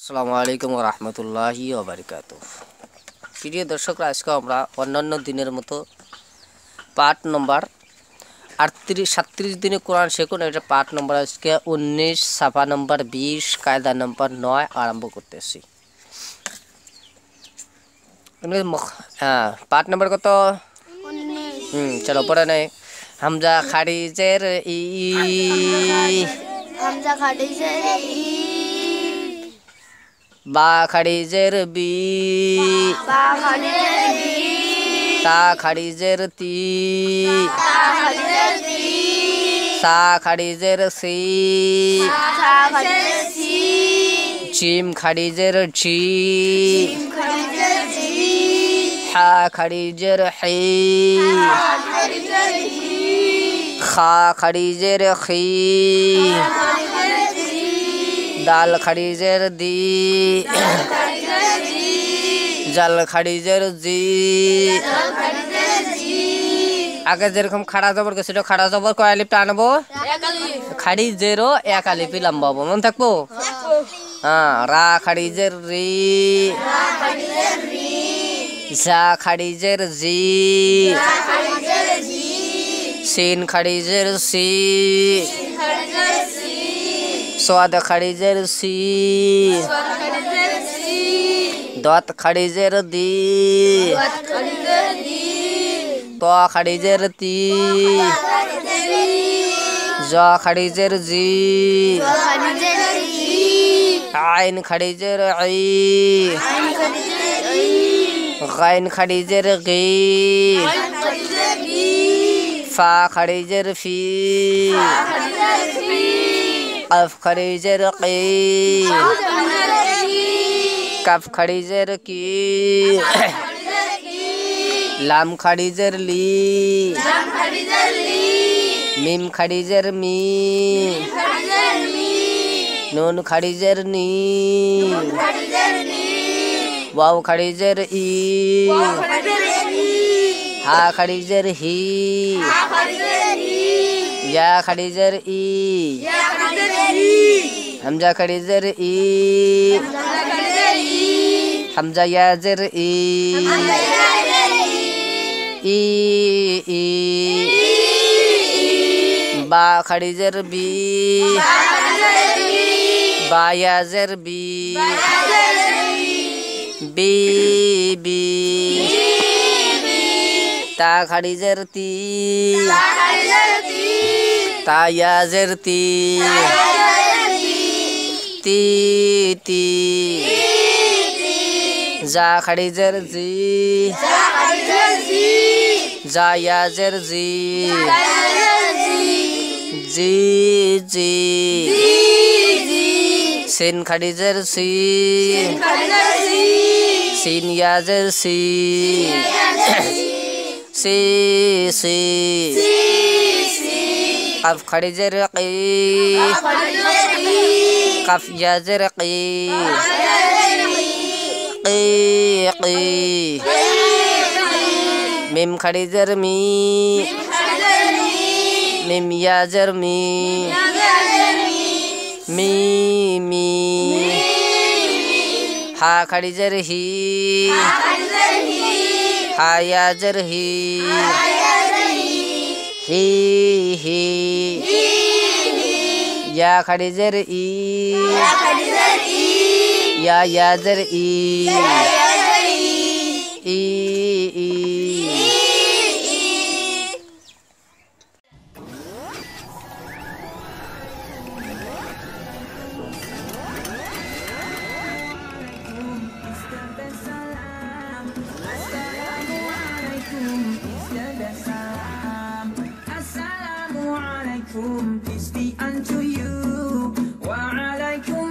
আসসালামু আলাইকুম ওয়া রাহমাতুল্লাহি ওয়া বারাকাতুহু। প্রিয় দর্শকরা, আজকে আমরা অন্যান্য দিনের মতো পার্ট নম্বর 37 দিনে কোরআন শিখুন, এটা পার্ট নম্বর আজকে 19, সাফা নম্বর 20, কায়দা নম্বর 9 আরম্ভ করতেছি। পার্ট নম্বর কত? 19। চলো পড়ে নেই। হামজা খারিজের ই, হামজা খারিজের ই, বা খারিজের বি, বা খারিজের বি, তা খারিজের তি, তা খারিজের তি, সা খারিজের সি, সা খারিজের সি, জিম খারিজের জি, জিম খারিজের জি, হা খারিজের হি, হা খারিজের হি, খা খারিজের খি, খারিজের জি, দাল খারিজের দি, খারিজের জি, জাল খারিজের জি। জল খারিজের জি, আগে যেরকম খাড়া জবর গেছিল, খাড়া জবর কয় আলিফ টানবো? খারিজেরও এক আলিফই লম্বাবো, মন থাকবো? হ্যাঁ। রা খারিজের রি, রা খারিজের রি, জা খারিজের জি, খারিজের জি, সিন খারিজের সি, খারিজের সি, সোয়াদ খারিজের সি, খারিজের সি, দত খারিজের দি, খারিজের দি, ত খারিজের তি, খারিজের রি, জ খারিজের জি, খারিজের জি, আইন খারিজের ই, আইন খারিজের ই, গাইন খারিজের গি, খারিজের গি, ফা খারিজের ফি, খারিজের ফি, কফ খারিজের কি, খারিজের কি, কফ খারিজের কি, খারিজের কি, লাম খারিজের লি, লাম খারিজের লি, মিম খারিজের মি, খারিজের মি, নুন খারিজের নি, খারিজের নি, ওয়াও খারিজের ই, খারিজের ই, হা খারিজের হি, খারিজের ই, ইয়া খারিজের ই, খারিজের ই, হামজা খারিজের ই, খারিজের ই, হামজা ইয়াজের ই, খারিজের ই, ই, বা খারিজের বি, খারিজের ই, বা ইয়াজের বি, বি বি, তা খারিজের তি, খারিজের তি, তা ইয়াজের তি, তি তি, জা খারিজের জি, খারিজের জি, জা ইয়াজের জি, জি জি, সিন খারিজের সি, সিন ইয়াজের সি, সি সি, কফ খারিজের কি, কফ ইয়াজের কি, কি কি, মিম খারিজের মি, মিম ইয়াজের মি, মি মি, হা খারিজের হি, হা ইয়াজের হি, হি হি, ইয়া খারিজের ই, ইয়া ইয়াজের ই, ই ই। Assalamualaikum, peace be unto you. Wa alaikum